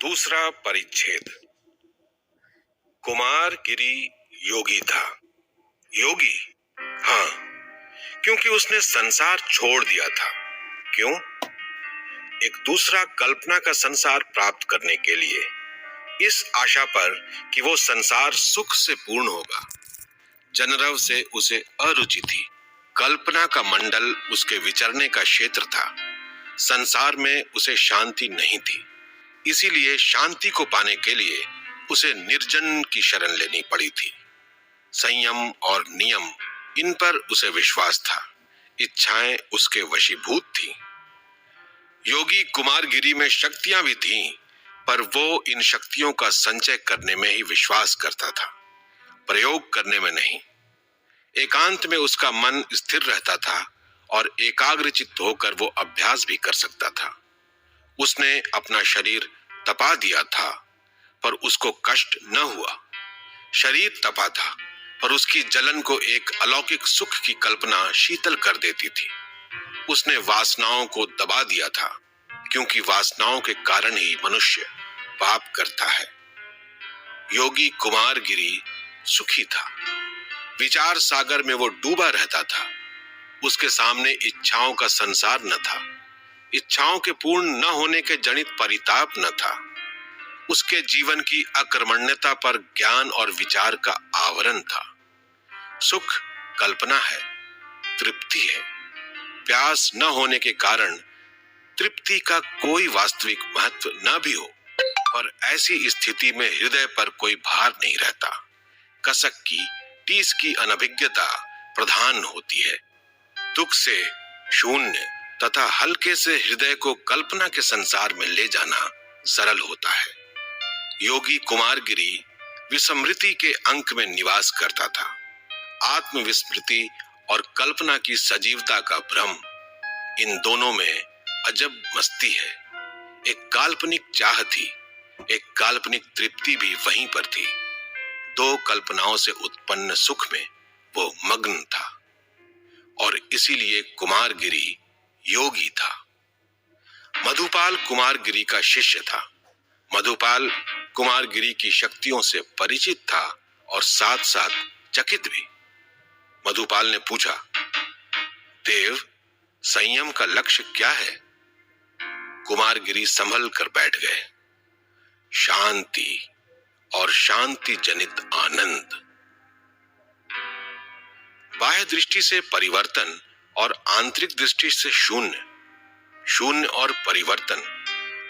दूसरा परिच्छेद। कुमारगिरी योगी था। योगी? हाँ, क्योंकि उसने संसार छोड़ दिया था। क्यों? एक दूसरा कल्पना का संसार प्राप्त करने के लिए, इस आशा पर कि वो संसार सुख से पूर्ण होगा। जनरव से उसे अरुचि थी। कल्पना का मंडल उसके विचरने का क्षेत्र था। संसार में उसे शांति नहीं थी, इसीलिए शांति को पाने के लिए उसे निर्जन की शरण लेनी पड़ी थी। संयम और नियम, इन पर उसे विश्वास था। इच्छाएं उसके वशीभूत थीं। योगी कुमारगिरी में शक्तियां भी थीं, पर वो इन शक्तियों का संचय करने में ही विश्वास करता था, प्रयोग करने में नहीं। एकांत में उसका मन स्थिर रहता था और एकाग्रचित्त होकर वो अभ्यास भी कर सकता था। उसने अपना शरीर तपा दिया था, पर उसको कष्ट न हुआ। शरीर तपा था, पर उसकी जलन को एक अलौकिक सुख की कल्पना शीतल कर देती थी। उसने वासनाओं को दबा दिया था, क्योंकि वासनाओं के कारण ही मनुष्य पाप करता है। योगी कुमारगिरी सुखी था। विचार सागर में वो डूबा रहता था। उसके सामने इच्छाओं का संसार न था। इच्छाओं के पूर्ण न होने के जनित परिताप न था। उसके जीवन की अकर्मण्यता पर ज्ञान और विचार का आवरण था। सुख कल्पना है, तृप्ति है। प्यास न होने के कारण तृप्ति का कोई वास्तविक महत्व न भी हो, पर ऐसी स्थिति में हृदय पर कोई भार नहीं रहता। कसक की, टीस की अनभिज्ञता प्रधान होती है। दुख से शून्य तथा हल्के से हृदय को कल्पना के संसार में ले जाना सरल होता है। योगी कुमारगिरी विस्मृति के अंक में निवास करता था। आत्मविस्मृति और कल्पना की सजीवता का भ्रम, इन दोनों में अजब मस्ती है। एक काल्पनिक चाह थी, एक काल्पनिक तृप्ति भी वहीं पर थी। दो कल्पनाओं से उत्पन्न सुख में वो मग्न था, और इसीलिए कुमारगिरी योगी था। मधुपाल कुमारगिरी का शिष्य था। मधुपाल कुमारगिरी की शक्तियों से परिचित था और साथ साथ चकित भी। मधुपाल ने पूछा, देव, संयम का लक्ष्य क्या है? कुमारगिरी संभल कर बैठ गए। शांति और शांति जनित आनंद। बाह्य दृष्टि से परिवर्तन और आंतरिक दृष्टि से शून्य, शून्य और परिवर्तन,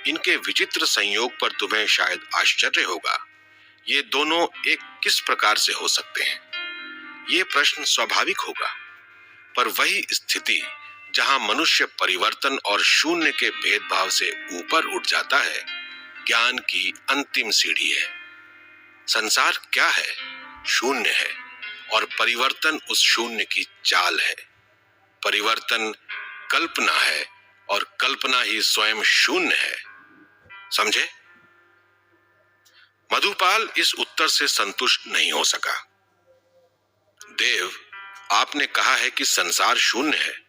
इनके विचित्र संयोग पर तुम्हें शायद आश्चर्य होगा। ये दोनों एक किस प्रकार से हो सकते हैं? ये प्रश्न स्वाभाविक होगा, पर वही स्थिति जहां मनुष्य परिवर्तन और शून्य के भेदभाव से ऊपर उठ जाता है, ज्ञान की अंतिम सीढ़ी है। संसार क्या है? शून्य है, और परिवर्तन उस शून्य की चाल है। परिवर्तन कल्पना है, और कल्पना ही स्वयं शून्य है। समझे? मधुपाल इस उत्तर से संतुष्ट नहीं हो सका। देव, आपने कहा है कि संसार शून्य है।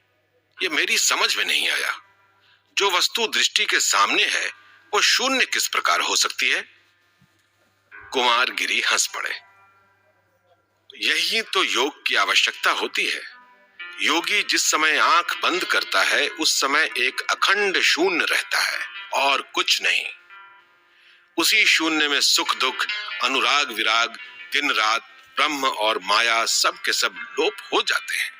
यह मेरी समझ में नहीं आया। जो वस्तु दृष्टि के सामने है, वो शून्य किस प्रकार हो सकती है? कुमारगिरी हंस पड़े। यही तो योग की आवश्यकता होती है। योगी जिस समय आंख बंद करता है, उस समय एक अखंड शून्य रहता है और कुछ नहीं। उसी शून्य में सुख दुख, अनुराग विराग, दिन रात, ब्रह्म और माया सब के सब लोप हो जाते हैं।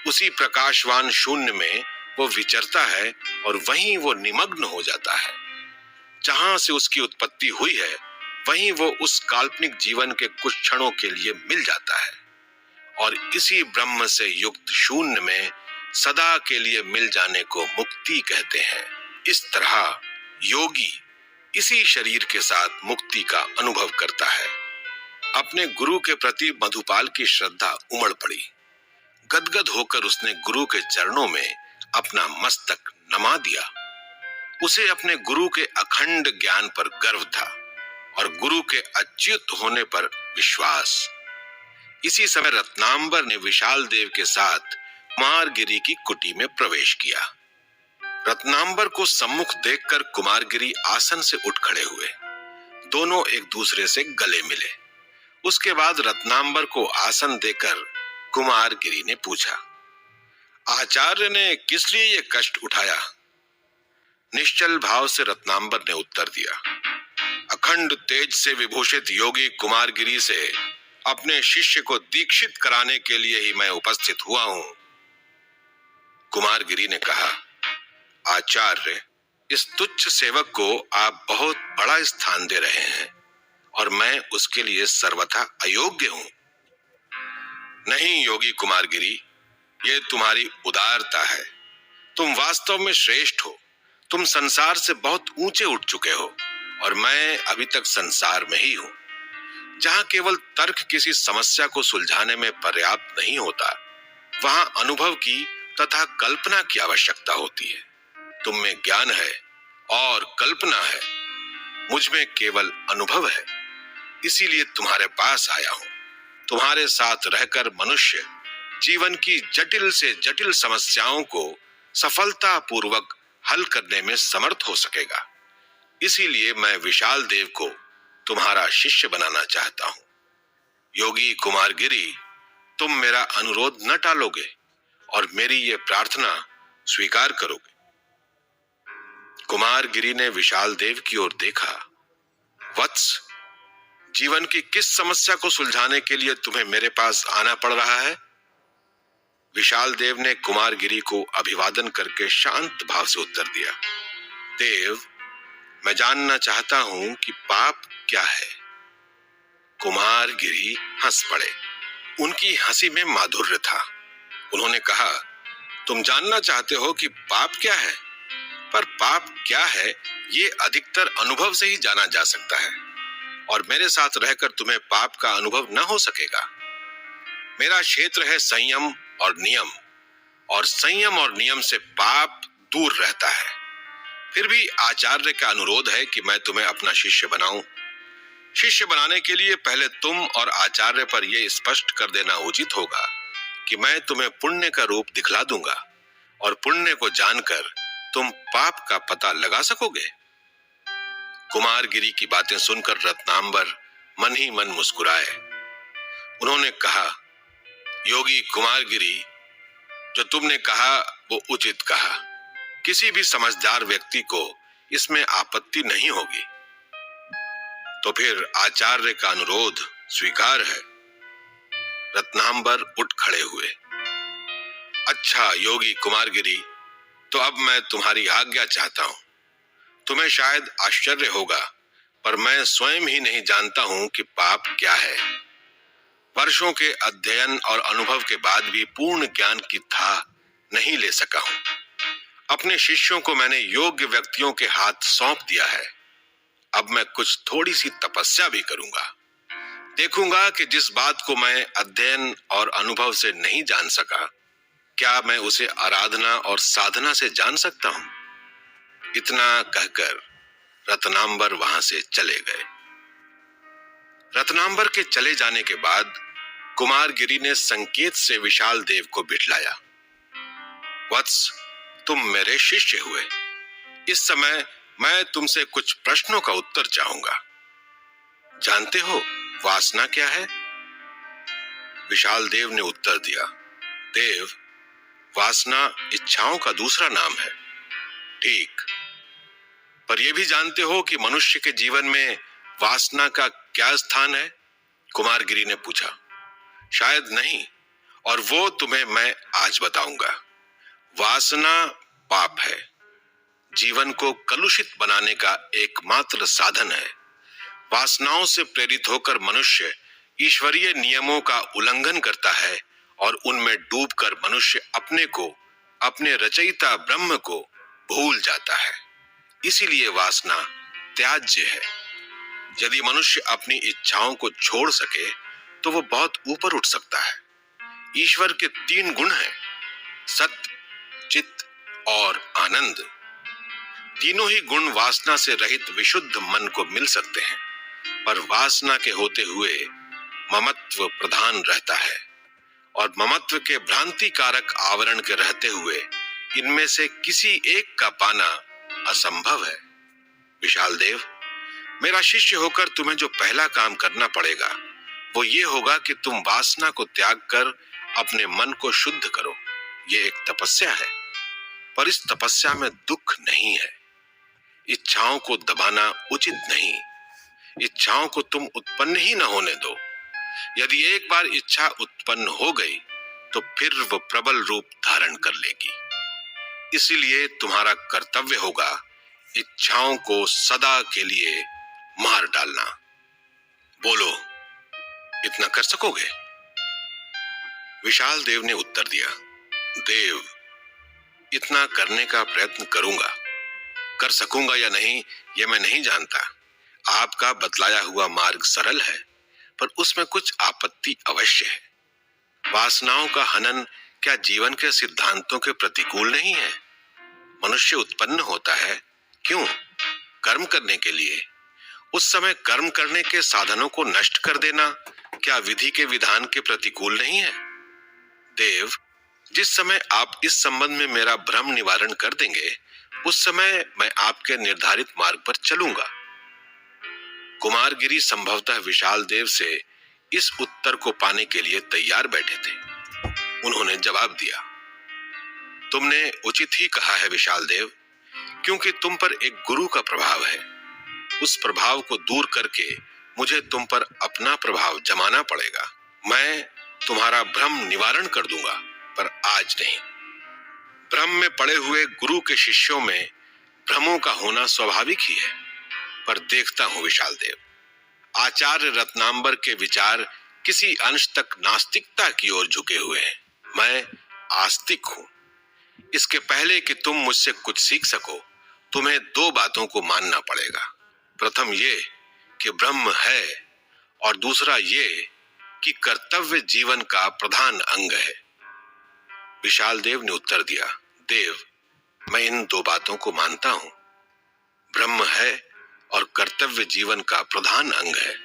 उसी प्रकाशवान शून्य में वो विचरता है और वहीं वो निमग्न हो जाता है। जहां से उसकी उत्पत्ति हुई है, वहीं वो उस काल्पनिक जीवन के कुछ क्षणों के लिए मिल जाता है, और इसी ब्रह्म से युक्त शून्य में सदा के लिए मिल जाने को मुक्ति कहते हैं। इस तरह योगी इसी शरीर के साथ मुक्ति का अनुभव करता है। अपने गुरु के प्रति मधुपाल की श्रद्धा उमड़ पड़ी। गदगद होकर उसने गुरु के चरणों में अपना मस्तक नमा दिया। उसे अपने गुरु के अखंड ज्ञान पर गर्व था और गुरु के अच्युत होने पर विश्वास। इसी समय रत्नांबर ने विशाल देव के साथ कुमारगिरी की कुटी में प्रवेश किया। रत्नांबर को सम्मुख देखकर कुमारगिरी आसन से उठ खड़े हुए। दोनों एक दूसरे से गले मिले। उसके बाद रत्नांबर को आसन देकर कुमारगिरी ने पूछा, आचार्य ने किस लिए ये कष्ट उठाया? निश्चल भाव से रत्नांबर ने उत्तर दिया, अखंड तेज से विभूषित योगी कुमारगिरी से अपने शिष्य को दीक्षित कराने के लिए ही मैं उपस्थित हुआ हूं। कुमारगिरी ने कहा, आचार्य, इस तुच्छ सेवक को आप बहुत बड़ा स्थान दे रहे हैं और मैं उसके लिए सर्वथा अयोग्य हूं। नहीं योगी कुमारगिरी, ये तुम्हारी उदारता है। तुम वास्तव में श्रेष्ठ हो। तुम संसार से बहुत ऊंचे उठ चुके हो और मैं अभी तक संसार में ही हूं। जहां केवल तर्क किसी समस्या को सुलझाने में पर्याप्त नहीं होता, वहां अनुभव की तथा कल्पना की आवश्यकता होती है। तुम में ज्ञान है और कल्पना है, मुझ में केवल अनुभव है। इसीलिए तुम्हारे पास आया हूं। तुम्हारे साथ रहकर मनुष्य जीवन की जटिल से जटिल समस्याओं को सफलतापूर्वक हल करने में समर्थ हो सकेगा। इसीलिए मैं विशाल देव को तुम्हारा शिष्य बनाना चाहता हूं। योगी कुमारगिरी, तुम मेरा अनुरोध न टालोगे और मेरी ये प्रार्थना स्वीकार करोगे। कुमारगिरी ने विशाल देव की ओर देखा। वत्स, जीवन की किस समस्या को सुलझाने के लिए तुम्हें मेरे पास आना पड़ रहा है? विशाल देव ने कुमारगिरी को अभिवादन करके शांत भाव से उत्तर दिया, देव, मैं जानना चाहता हूं कि पाप क्या है। कुमारगिरी हंस पड़े। उनकी हंसी में माधुर्य था। उन्होंने कहा, तुम जानना चाहते हो कि पाप क्या है, पर पाप क्या है ये अधिकतर अनुभव से ही जाना जा सकता है और मेरे साथ रहकर तुम्हें पाप का अनुभव न हो सकेगा। मेरा क्षेत्र है संयम और नियम, और संयम और नियम से पाप दूर रहता है। फिर भी आचार्य का अनुरोध है कि मैं तुम्हें अपना शिष्य बनाऊं। शिष्य बनाने के लिए पहले तुम और आचार्य पर यह स्पष्ट कर देना उचित होगा कि मैं तुम्हें पुण्य का रूप दिखला दूंगा और पुण्य को जानकर तुम पाप का पता लगा सकोगे। कुमारगिरी की बातें सुनकर रत्नांबर मन ही मन मुस्कुराए। उन्होंने कहा, योगी कुमारगिरी, जो तुमने कहा वो उचित कहा। किसी भी समझदार व्यक्ति को इसमें आपत्ति नहीं होगी। तो फिर आचार्य का अनुरोध स्वीकार है। रत्नांबर उठ खड़े हुए। अच्छा योगी कुमारगिरी, तो अब मैं तुम्हारी आज्ञा चाहता हूं। तुम्हें शायद आश्चर्य होगा, पर मैं स्वयं ही नहीं जानता हूं कि पाप क्या है। वर्षों के अध्ययन और अनुभव के बाद भी पूर्ण ज्ञान की था नहीं ले सका हूं। अपने शिष्यों को मैंने योग्य व्यक्तियों के हाथ सौंप दिया है। अब मैं कुछ थोड़ी सी तपस्या भी करूंगा। देखूंगा कि जिस बात को मैं अध्ययन और अनुभव से नहीं जान सका, क्या मैं उसे आराधना और साधना से जान सकता हूं। इतना कहकर रत्नांबर वहां से चले गए। रत्नांबर के चले जाने के बाद कुमारगिरी ने संकेत से विशाल देव को बिठलाया। वत्स, तुम मेरे शिष्य हुए। इस समय मैं तुमसे कुछ प्रश्नों का उत्तर चाहूंगा। जानते हो वासना क्या है? विशाल देव ने उत्तर दिया, देव, वासना इच्छाओं का दूसरा नाम है। ठीक, पर यह भी जानते हो कि मनुष्य के जीवन में वासना का क्या स्थान है? कुमारगिरी ने पूछा। शायद नहीं, और वो तुम्हें मैं आज बताऊंगा। वासना पाप है, जीवन को कलुषित बनाने का एकमात्र साधन है। वासनाओं से प्रेरित होकर मनुष्य ईश्वरीय नियमों का उल्लंघन करता है और उनमें डूबकर मनुष्य अपने को, अपने रचयिता ब्रह्म को भूल जाता है। इसीलिए वासना त्याज्य है। यदि मनुष्य अपनी इच्छाओं को छोड़ सके तो वो बहुत ऊपर उठ सकता है। ईश्वर के 3 गुण हैं, सत्य, चित्त और आनंद। तीनों ही गुण वासना से रहित विशुद्ध मन को मिल सकते हैं, पर वासना के होते हुए ममत्व प्रधान रहता है और ममत्व के भ्रांति कारक आवरण के रहते हुए इनमें से किसी एक का पाना असंभव है। विशाल देव, मेरा शिष्य होकर तुम्हें जो पहला काम करना पड़ेगा वो ये होगा कि तुम वासना को त्याग कर अपने मन को शुद्ध करो। ये एक तपस्या है, पर इस तपस्या में दुख नहीं है। इच्छाओं को दबाना उचित नहीं। इच्छाओं को तुम उत्पन्न ही न होने दो। यदि एक बार इच्छा उत्पन्न हो गई तो फिर वो प्रबल रूप धारण कर लेगी। इसीलिए तुम्हारा कर्तव्य होगा इच्छाओं को सदा के लिए मार डालना। बोलो, इतना कर सकोगे? विशाल देव ने उत्तर दिया, देव, इतना करने का प्रयत्न करूंगा। कर सकूंगा या नहीं यह मैं नहीं जानता। आपका बतलाया हुआ मार्ग सरल है, पर उसमें कुछ आपत्ति अवश्य है। वासनाओं का हनन क्या जीवन के सिद्धांतों के प्रतिकूल नहीं है? मनुष्य उत्पन्न होता है क्यों? कर्म करने के लिए। उस समय कर्म करने के साधनों को नष्ट कर देना क्या विधि के विधान के प्रतिकूल नहीं है? देव, जिस समय आप इस संबंध में मेरा भ्रम निवारण कर देंगे उस समय मैं आपके निर्धारित मार्ग पर चलूंगा। कुमारगिरी संभवतः विशाल देव से इस उत्तर को पाने के लिए तैयार बैठे थे। उन्होंने जवाब दिया, तुमने उचित ही कहा है विशाल देव, क्योंकि तुम पर एक गुरु का प्रभाव है। उस प्रभाव को दूर करके मुझे तुम पर अपना प्रभाव जमाना पड़ेगा। मैं तुम्हारा भ्रम निवारण कर दूंगा, पर आज नहीं। भ्रम में पड़े हुए गुरु के शिष्यों में भ्रमों का होना स्वाभाविक ही है। पर देखता हूं विशाल देव, आचार्य रत्नांबर के विचार किसी अंश तक नास्तिकता की ओर झुके हुए हैं। मैं आस्तिक हूं। इसके पहले कि तुम मुझसे कुछ सीख सको, तुम्हें दो बातों को मानना पड़ेगा। प्रथम ये कि ब्रह्म है, और दूसरा ये कि कर्तव्य जीवन का प्रधान अंग है। विशाल देव ने उत्तर दिया, देव, मैं इन दो बातों को मानता हूं। ब्रह्म है और कर्तव्य जीवन का प्रधान अंग है।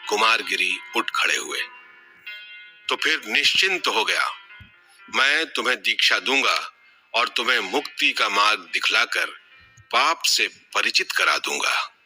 कुमारगिरी उठ खड़े हुए। तो फिर निश्चिंत हो गया। मैं तुम्हें दीक्षा दूंगा और तुम्हें मुक्ति का मार्ग दिखलाकर पाप से परिचित करा दूंगा।